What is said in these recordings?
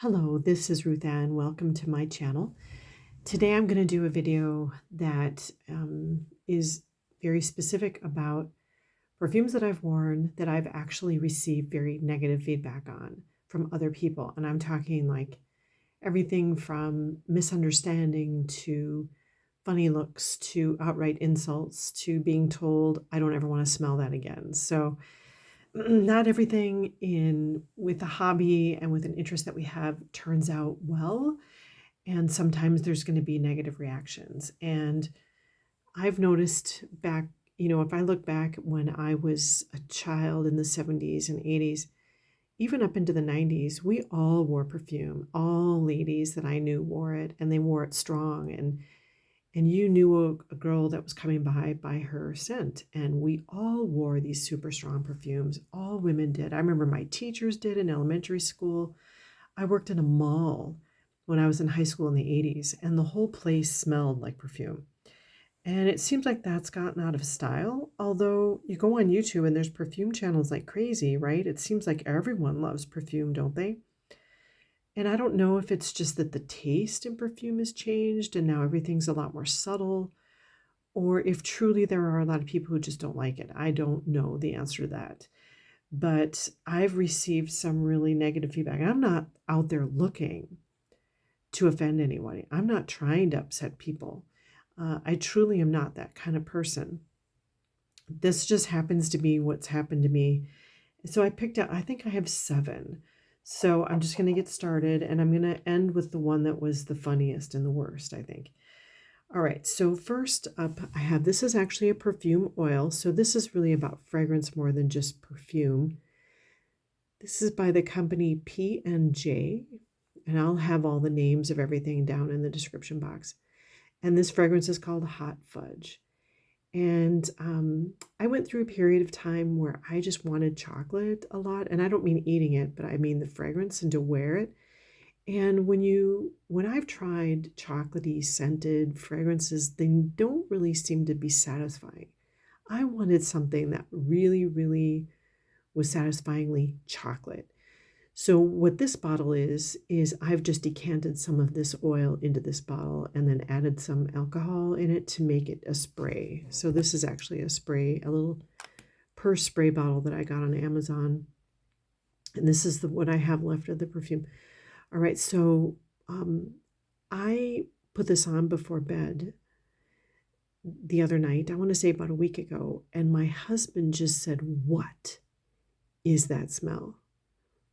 Hello, this is Ruth Ann. Welcome to my channel. Today I'm going to do a video that is very specific about perfumes that I've worn that I've actually received very negative feedback on from other people. And I'm talking like everything from misunderstanding to funny looks to outright insults to being told I don't ever want to smell that again. So not everything in with a hobby and with an interest that we have turns out well, and sometimes there's going to be negative reactions. And I've noticed back, if I look back when I was a child in the 70s and 80s, even up into the 90s, we all wore perfume. All ladies that I knew wore it, and they wore it strong. And you knew a girl that was coming by her scent. And we all wore these super strong perfumes. All women did. I remember my teachers did in elementary school. I worked in a mall when I was in high school in the 80s, and the whole place smelled like perfume. And it seems like that's gotten out of style. Although you go on YouTube and there's perfume channels like crazy, right? It seems like everyone loves perfume, don't they? And I don't know if it's just that the taste in perfume has changed and now everything's a lot more subtle, or if truly there are a lot of people who just don't like it. I don't know the answer to that. But I've received some really negative feedback. I'm not out there looking to offend anybody. I'm not trying to upset people. I truly am not that kind of person. This just happens to be what's happened to me. So I picked out, I think I have 7. So I'm just going to get started, and I'm going to end with the one that was the funniest and the worst, I think. All right, so first up, I have, this is actually a perfume oil. So this is really about fragrance more than just perfume. This is by the company P&J, and I'll have all the names of everything down in the description box. And this fragrance is called Hot Fudge. And I went through a period of time where I just wanted chocolate a lot. And I don't mean eating it, but I mean the fragrance and to wear it. And when I've tried chocolatey scented fragrances, they don't really seem to be satisfying. I wanted something that really, really was satisfyingly chocolate. So what this bottle is I've just decanted some of this oil into this bottle and then added some alcohol in it to make it a spray. So this is actually a spray, a little purse spray bottle that I got on Amazon. And this is what I have left of the perfume. All right, so I put this on before bed the other night, I want to say about a week ago, and my husband just said, "What is that smell?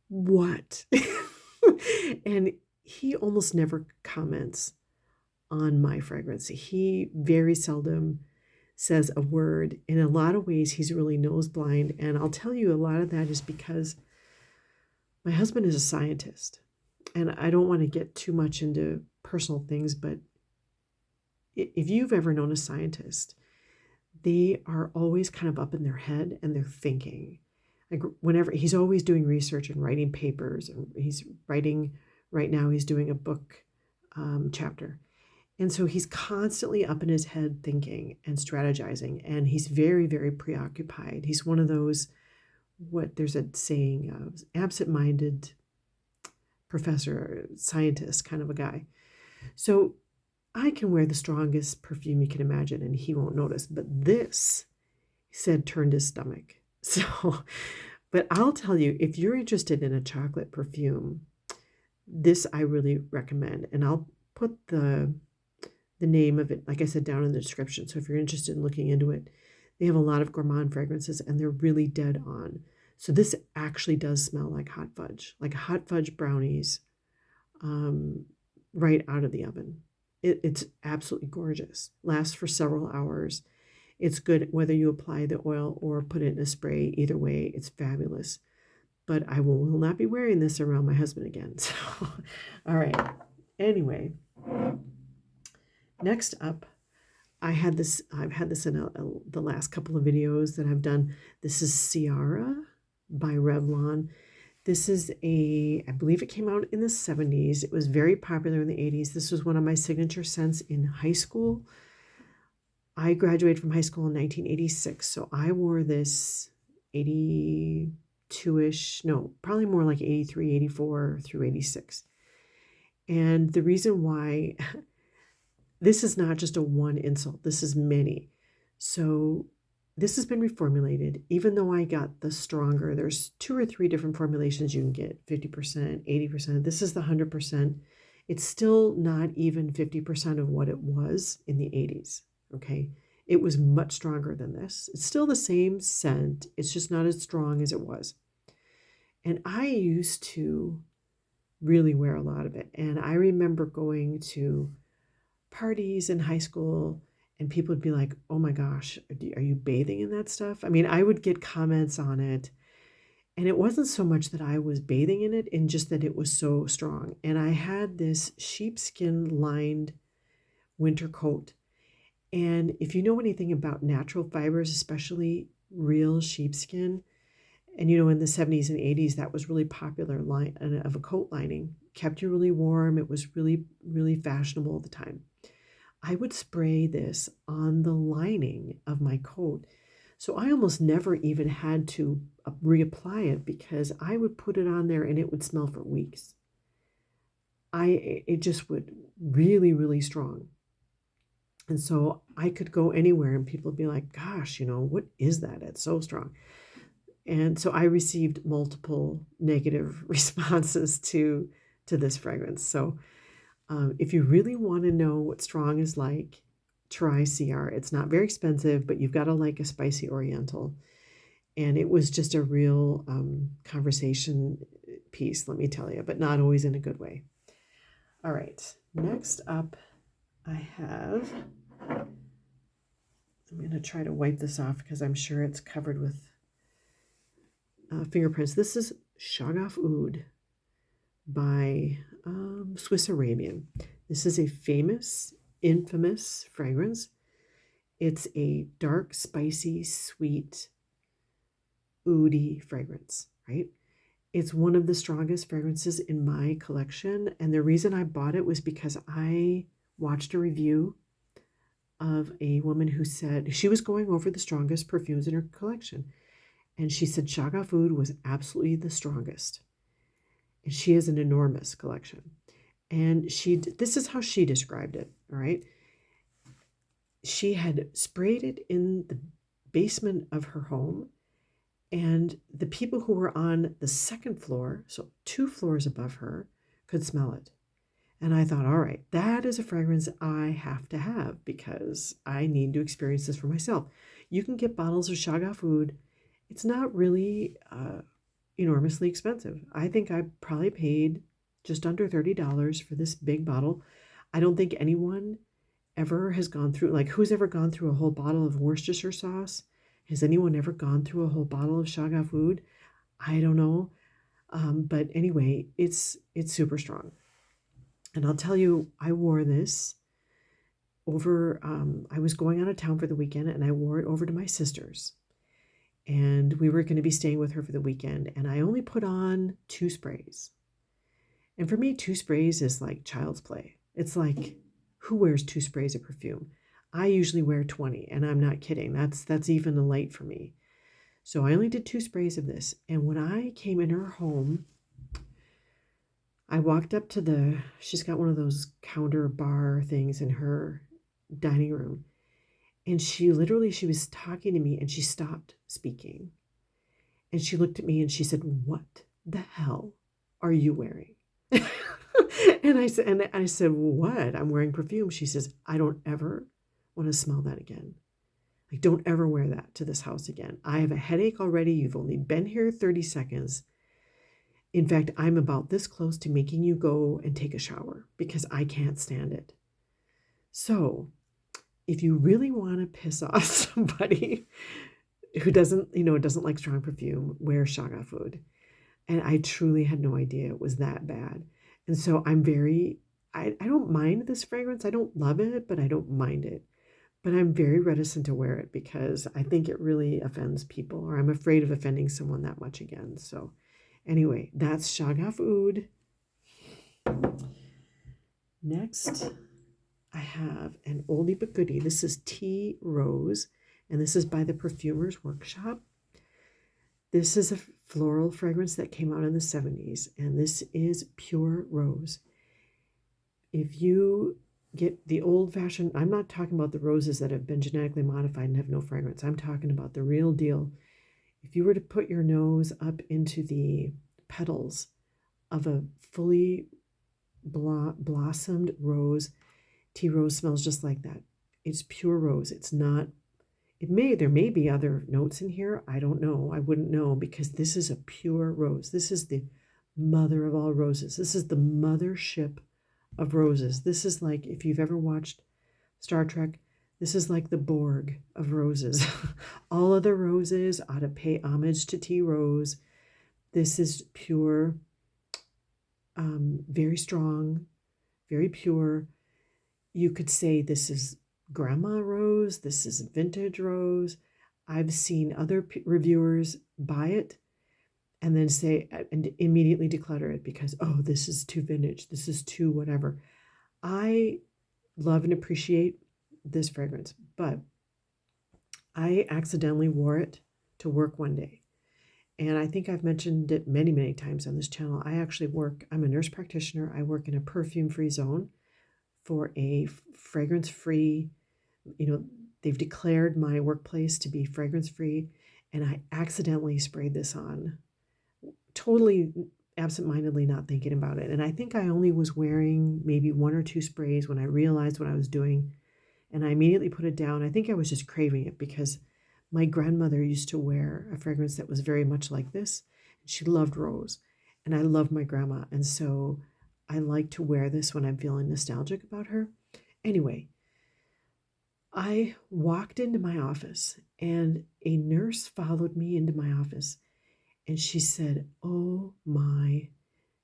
What?" And he almost never comments on my fragrance. He very seldom says a word. In a lot of ways, he's really nose blind. And I'll tell you, a lot of that is because my husband is a scientist. And I don't want to get too much into personal things, but if you've ever known a scientist, they are always kind of up in their head and they're thinking. Like whenever he's always doing research and writing papers, and he's writing right now, he's doing a book chapter. And so he's constantly up in his head thinking and strategizing, and he's very, very preoccupied. He's one of those, there's a saying, absent-minded professor, scientist kind of a guy. So I can wear the strongest perfume you can imagine and he won't notice. But this, he said, turned his stomach. So, but I'll tell you, if you're interested in a chocolate perfume, this I really recommend. And I'll put the name of it, like I said, down in the description. So if you're interested in looking into it, they have a lot of gourmand fragrances and they're really dead on. So this actually does smell like hot fudge, like hot fudge brownies right out of the oven. It's absolutely gorgeous. Lasts for several hours. It's good whether you apply the oil or put it in a spray. Either way, it's fabulous. But I will not be wearing this around my husband again. So, all right. Anyway, next up, I've had this in the last couple of videos that I've done. This is Ciara by Revlon. This is I believe it came out in the 70s. It was very popular in the 80s. This was one of my signature scents in high school. I graduated from high school in 1986, so I wore this 82-ish, no, probably more like 83, 84 through 86. And the reason why this is not just a one insult, this is many. So this has been reformulated. Even though I got the stronger, there's 2 or 3 different formulations you can get, 50%, 80%. This is the 100%. It's still not even 50% of what it was in the 80s, okay? It was much stronger than this. It's still the same scent. It's just not as strong as it was. And I used to really wear a lot of it. And I remember going to parties in high school and people would be like, oh my gosh, are you bathing in that stuff? I mean, I would get comments on it. And it wasn't so much that I was bathing in it, and just that it was so strong. And I had this sheepskin lined winter coat. And if you know anything about natural fibers, especially real sheepskin, and in the 70s and 80s, that was really popular line of a coat lining. Kept you really warm. It was really, really fashionable at the time. I would spray this on the lining of my coat. So I almost never even had to reapply it because I would put it on there and it would smell for weeks. It just would really, really strong. And so I could go anywhere and people would be like, gosh, what is that? It's so strong. And so I received multiple negative responses to this fragrance. So if you really want to know what strong is like, try Ciara. It's not very expensive, but you've got to like a spicy oriental. And it was just a real conversation piece, let me tell you, but not always in a good way. All right, next up I have, I'm going to try to wipe this off because I'm sure it's covered with fingerprints. This is Shaghaf Oud by Swiss Arabian. This is a famous, infamous fragrance. It's a dark, spicy, sweet, oudy fragrance, right? It's one of the strongest fragrances in my collection. And the reason I bought it was because I watched a review of a woman who said she was going over the strongest perfumes in her collection. And she said Shaghaf Oud was absolutely the strongest. And she has an enormous collection. And this is how she described it, all right? She had sprayed it in the basement of her home, and the people who were on the second floor, so 2 floors above her, could smell it. And I thought, all right, that is a fragrance I have to have because I need to experience this for myself. You can get bottles of Shaghaf Oud. It's not really enormously expensive. I think I probably paid just under $30 for this big bottle. I don't think anyone ever has gone through, like, who's ever gone through a whole bottle of Worcestershire sauce? Has anyone ever gone through a whole bottle of Shaghaf Oud? I don't know. But anyway, it's super strong. And I'll tell you, I wore this over, I was going out of town for the weekend and I wore it over to my sister's. And we were going to be staying with her for the weekend. And I only put on 2 sprays. And for me, 2 sprays is like child's play. It's like, who wears 2 sprays of perfume? I usually wear 20, and I'm not kidding. That's even a light for me. So I only did 2 sprays of this. And when I came in her home, I walked up to she's got one of those counter bar things in her dining room. And she was talking to me and she stopped speaking. And she looked at me and she said, what the hell are you wearing? And I said, what? I'm wearing perfume. She says, I don't ever want to smell that again. Like, don't ever wear that to this house again. I have a headache already. You've only been here 30 seconds. In fact, I'm about this close to making you go and take a shower because I can't stand it. So if you really want to piss off somebody who doesn't like strong perfume, wear Shaghaf Oud. And I truly had no idea it was that bad. And so I don't mind this fragrance. I don't love it, but I don't mind it. But I'm very reticent to wear it because I think it really offends people, or I'm afraid of offending someone that much again. So anyway, that's Shaghaf Oud. Next, I have an oldie but goodie. This is Tea Rose, and this is by the Perfumers Workshop. This is a floral fragrance that came out in the 70s, and this is pure rose. if you get the old-fashioned, I'm not talking about the roses that have been genetically modified and have no fragrance. I'm talking about the real deal. If you were to put your nose up into the petals of a fully blossomed rose, tea rose smells just like that. It's pure rose. It's not, there may be other notes in here. I don't know. I wouldn't know, because this is a pure rose. This is the mother of all roses. This is the mothership of roses. This is like, if you've ever watched Star Trek, this is like the Borg of roses. All other roses ought to pay homage to tea rose. This is pure, very strong, very pure. You could say this is grandma rose, this is vintage rose. I've seen other reviewers buy it and then say, and immediately declutter it because, oh, this is too vintage, this is too whatever. I love and appreciate this fragrance, but I accidentally wore it to work one day. And I think I've mentioned it many, many times on this channel. I'm a nurse practitioner. I work in a perfume-free zone for a fragrance-free, they've declared my workplace to be fragrance-free, and I accidentally sprayed this on, totally absentmindedly not thinking about it. And I think I only was wearing maybe 1 or 2 sprays when I realized what I was doing, and I immediately put it down. I think I was just craving it because my grandmother used to wear a fragrance that was very much like this. She loved rose, and I love my grandma, and so I like to wear this when I'm feeling nostalgic about her. Anyway, I walked into my office, and a nurse followed me into my office, and she said, "Oh my,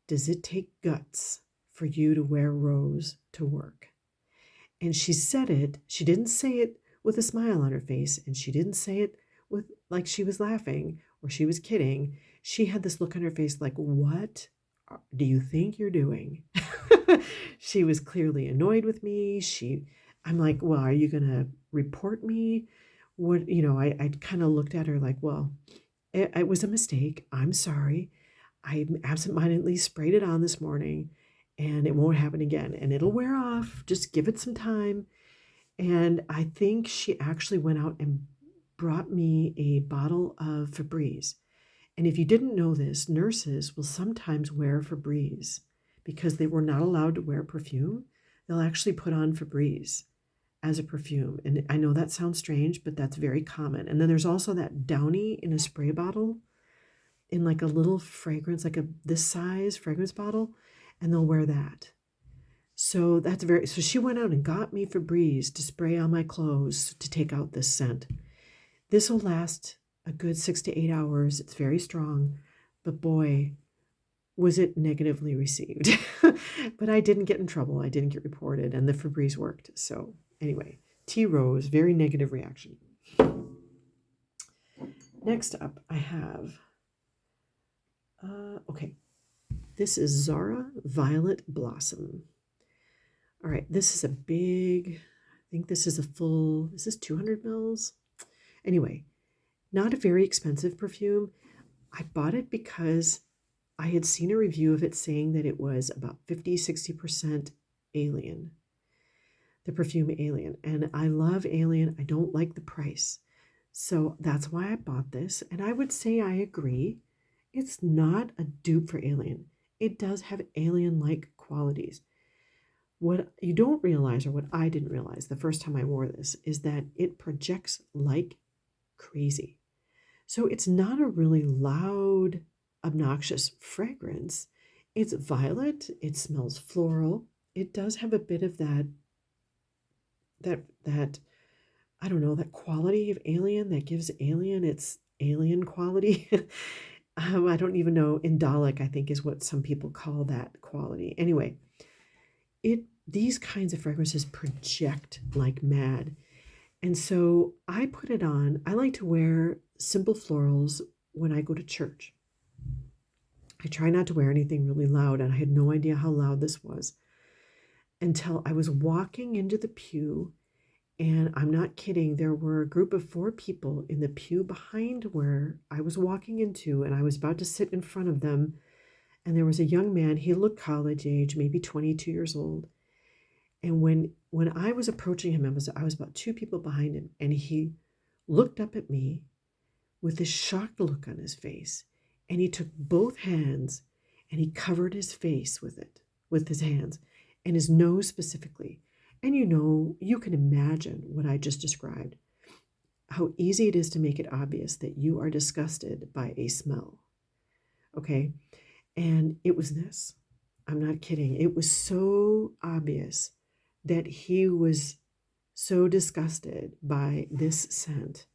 does it take guts for you to wear rose to work?" And she said it, she didn't say it with a smile on her face, and she didn't say it with like she was laughing or she was kidding. She had this look on her face like, what do you think you're doing? She was clearly annoyed with me. I'm like, well, are you going to report me? What, I kind of looked at her like, well, it was a mistake. I'm sorry. I absentmindedly sprayed it on this morning, and it won't happen again, and it'll wear off. Just give it some time. And I think she actually went out and brought me a bottle of Febreze. And if you didn't know this, nurses will sometimes wear Febreze because they were not allowed to wear perfume. They'll actually put on Febreze as a perfume. And I know that sounds strange, but that's very common. And then there's also that Downy in a spray bottle, in like a little fragrance, like this size fragrance bottle, and they'll wear that. So so she went out and got me Febreze to spray on my clothes to take out this scent. This will last a good 6 to 8 hours. It's very strong, but boy, was it negatively received. But I didn't get in trouble. I didn't get reported, and the Febreze worked. So anyway, tea rose, very negative reaction. Next up, I have, okay, this is Zara Violet Blossom. All right, this is a big, I think this is is this 200 mils? Anyway, not a very expensive perfume. I bought it because I had seen a review of it saying that it was about 50-60% Alien, the perfume Alien. And I love Alien. I don't like the price. So that's why I bought this. And I would say I agree. It's not a dupe for Alien. It does have Alien-like qualities. What you don't realize, or what I didn't realize the first time I wore this, is that it projects like crazy. So it's not a really loud, obnoxious fragrance. It's violet. It smells floral. It does have a bit of that I don't know, that quality of Alien that gives Alien its alien quality. I don't even know. Indolic, I think, is what some people call that quality. Anyway, these kinds of fragrances project like mad. And so I put it on. I like to wear simple florals when I go to church. I try not to wear anything really loud, and I had no idea how loud this was until I was walking into the pew, and I'm not kidding, there were a group of 4 people in the pew behind where I was walking into, and I was about to sit in front of them, and there was a young man. He looked college age, maybe 22 years old. And when I was approaching him, I was about two people behind him, and he looked up at me with this shocked look on his face, and he took both hands and he covered his face with it, with his hands, and his nose specifically. And you can imagine what I just described, how easy it is to make it obvious that you are disgusted by a smell. Okay. And it was this. I'm not kidding. It was so obvious that he was so disgusted by this scent.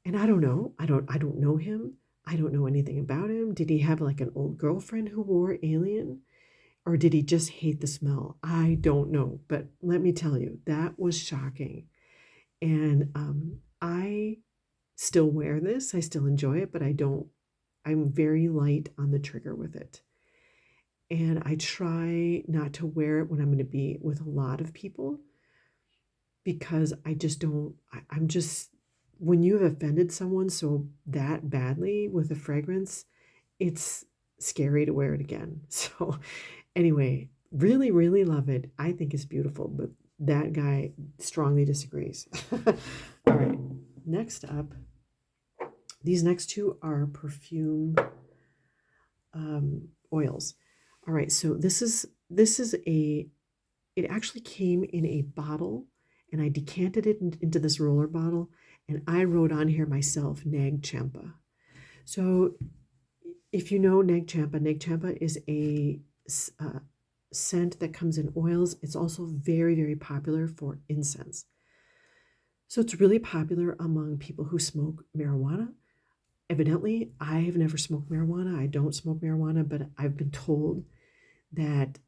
And I don't know. I don't know him. I don't know anything about him. Did he have like an old girlfriend who wore Alien? Or did he just hate the smell? I don't know. But let me tell you, that was shocking. And I still wear this. I still enjoy it, but I'm very light on the trigger with it. And I try not to wear it when I'm going to be with a lot of people because I just don't, I'm just, when you have offended someone so that badly with a fragrance, it's scary to wear it again. So, anyway, really, really love it. I think it's beautiful, but that guy strongly disagrees. All right, next up, these next two are perfume oils. All right, so it actually came in a bottle, and I decanted it into this roller bottle, and I wrote on here myself, Nag Champa. So if you know Nag Champa is a scent that comes in oils. It's also very, very popular for incense. So it's really popular among people who smoke marijuana. Evidently, I've never smoked marijuana. I don't smoke marijuana, but I've been told that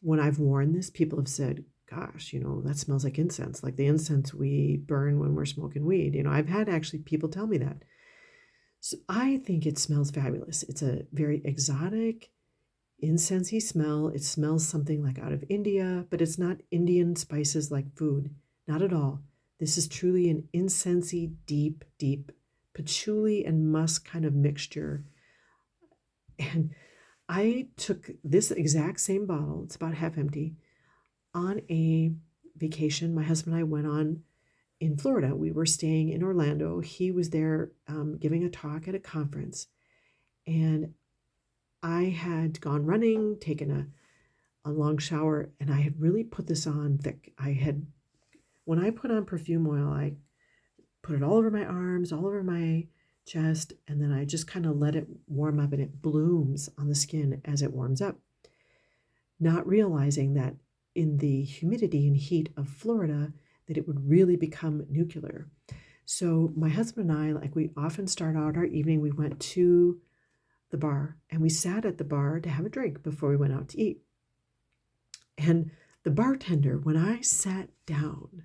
when I've worn this, people have said, gosh, that smells like incense, like the incense we burn when we're smoking weed. I've had actually people tell me that. So I think it smells fabulous. It's a very exotic, incensey smell. It smells something like out of India, but it's not Indian spices like food. Not at all. This is truly an incensey, deep, deep patchouli and musk kind of mixture. And I took this exact same bottle, it's about half empty, on a vacation my husband and I went on in Florida. We were staying in Orlando. He was there giving a talk at a conference. And I had gone running, taken a long shower, and I had really put this on thick. When I put on perfume oil, I put it all over my arms, all over my chest, and then I just kind of let it warm up, and it blooms on the skin as it warms up. Not realizing that in the humidity and heat of Florida, that it would really become nuclear. So my husband and I, like we often start out our evening, we went to the bar and we sat at the bar to have a drink before we went out to eat. And the bartender, when I sat down,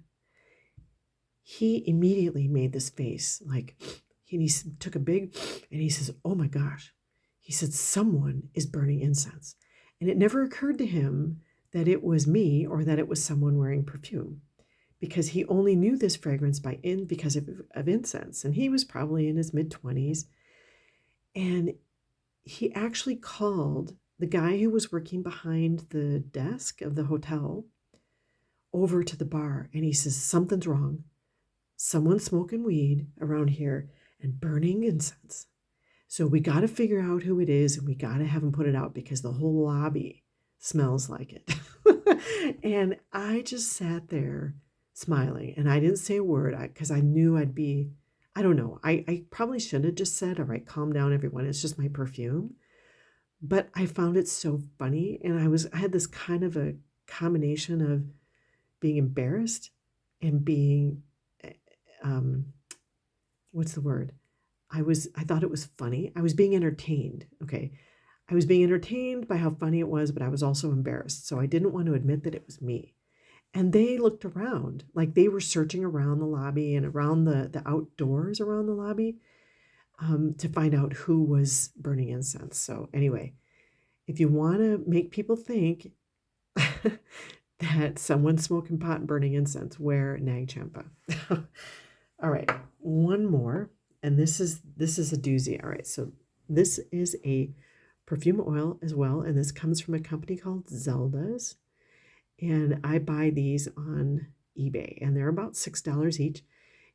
he immediately made this face like, he took a big, and he says, oh my gosh. He said, someone is burning incense. And it never occurred to him that it was me or that it was someone wearing perfume, because he only knew this fragrance because of incense. And he was probably in his mid-20s. And he actually called the guy who was working behind the desk of the hotel over to the bar. And he says, something's wrong. Someone's smoking weed around here and burning incense. So we got to figure out who it is, and we got to have him put it out because the whole lobby smells like it. And I just sat there smiling, and I didn't say a word because I knew I'd be, I don't know. I probably should have just said, all right, calm down, everyone. It's just my perfume. But I found it so funny. And I had this kind of a combination of being embarrassed and being, what's the word? I thought it was funny. I was being entertained. Okay. I was being entertained by how funny it was, but I was also embarrassed. So I didn't want to admit that it was me. And they looked around, like they were searching around the lobby and around the outdoors around the lobby to find out who was burning incense. So anyway, if you want to make people think that someone's smoking pot and burning incense, wear Nag Champa. All right, one more, and this is a doozy. All right, so this is a perfume oil as well, and this comes from a company called Zeldas. And I buy these on eBay, and they're about $6 each.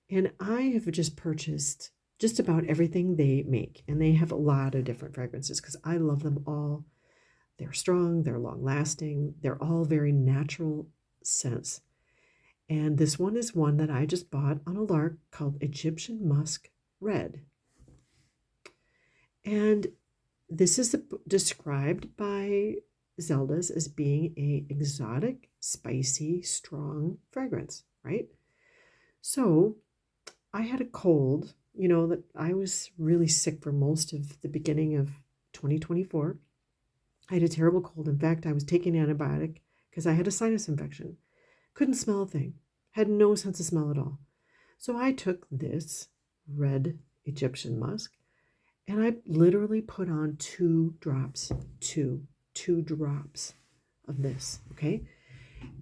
And I have just purchased just about everything they make. And they have a lot of different fragrances because I love them all. They're strong, they're long lasting, they're all very natural scents. And this one is one that I just bought on a lark called Egyptian Musk Red. And this is described by Zeldas as being a exotic, spicy, strong fragrance, right? So I had a cold, that I was really sick for most of the beginning of 2024. I had a terrible cold. In fact, I was taking an antibiotic because I had a sinus infection. Couldn't smell a thing. Had no sense of smell at all. So I took this red Egyptian musk and I literally put on 2 drops, two drops of this, okay?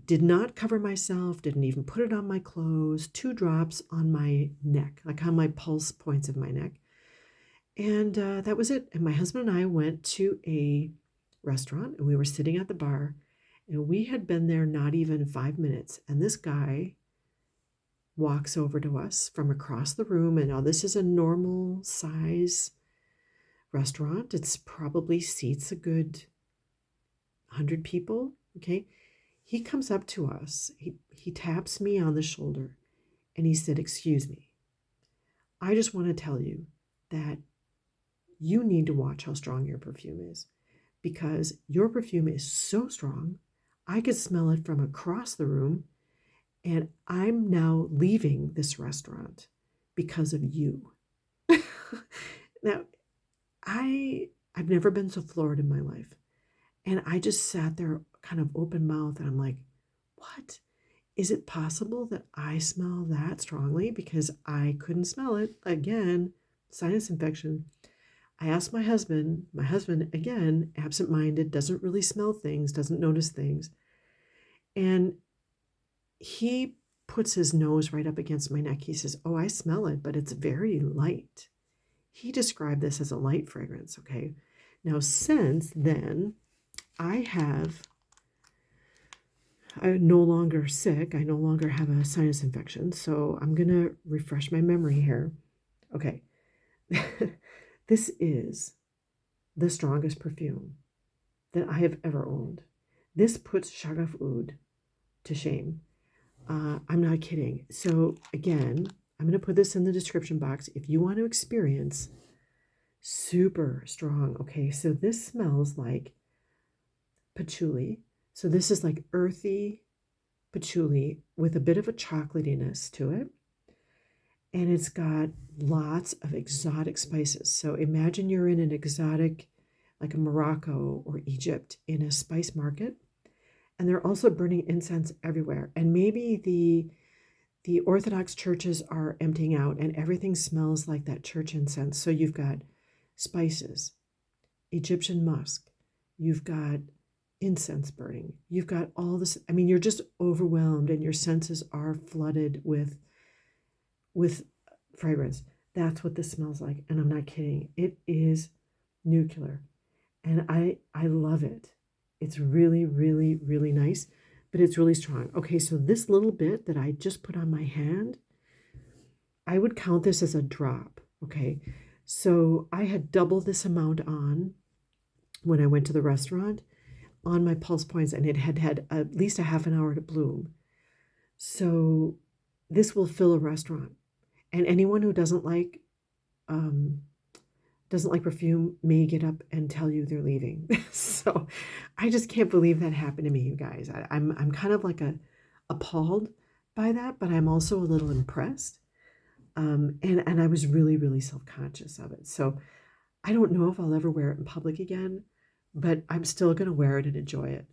Did not cover myself, didn't even put it on my clothes, 2 drops on my neck, like on my pulse points of my neck. And that was it. And my husband and I went to a restaurant and we were sitting at the bar and we had been there not even 5 minutes. And this guy walks over to us from across the room. And now this is a normal size restaurant. It's probably seats a good 100 people. Okay. He comes up to us. He taps me on the shoulder and he said, "Excuse me. I just want to tell you that you need to watch how strong your perfume is because your perfume is so strong. I could smell it from across the room and I'm now leaving this restaurant because of you." Now, I've never been so floored in my life. And I just sat there kind of open mouth and I'm like, what? Is it possible that I smell that strongly? Because I couldn't smell it. Again, sinus infection. I asked my husband, again, absent-minded, doesn't really smell things, doesn't notice things. And he puts his nose right up against my neck. He says, "Oh, I smell it, but it's very light." He described this as a light fragrance, okay? Now, since then, I'm no longer sick. I no longer have a sinus infection. So I'm going to refresh my memory here. Okay. This is the strongest perfume that I have ever owned. This puts Shagaoud to shame. I'm not kidding. So again, I'm going to put this in the description box if you want to experience super strong. Okay, so this smells like patchouli. So this is like earthy patchouli with a bit of a chocolatiness to it. And it's got lots of exotic spices. So imagine you're in an exotic, like a Morocco or Egypt, in a spice market. And they're also burning incense everywhere. And maybe the Orthodox churches are emptying out and everything smells like that church incense. So you've got spices, Egyptian musk, you've got incense burning, you've got all this. I mean, you're just overwhelmed and your senses are flooded with fragrance. That's what this smells like. And I'm not kidding. It is nuclear. And I love it. It's really, really, really nice, but it's really strong. Okay, so this little bit that I just put on my hand, I would count this as a drop, okay? So I had double this amount on when I went to the restaurant on my pulse points, and it had at least a half an hour to bloom. So this will fill a restaurant. And anyone who doesn't like perfume may get up and tell you they're leaving. So I just can't believe that happened to me, you guys. I'm kind of like appalled by that, but I'm also a little impressed. And I was really, really self-conscious of it. So I don't know if I'll ever wear it in public again, but I'm still going to wear it and enjoy it.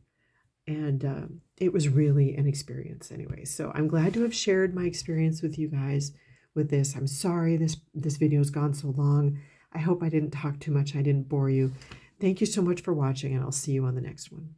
And it was really an experience anyway. So I'm glad to have shared my experience with you guys with this. I'm sorry this video has gone so long. I hope I didn't talk too much. I didn't bore you. Thank you so much for watching, and I'll see you on the next one.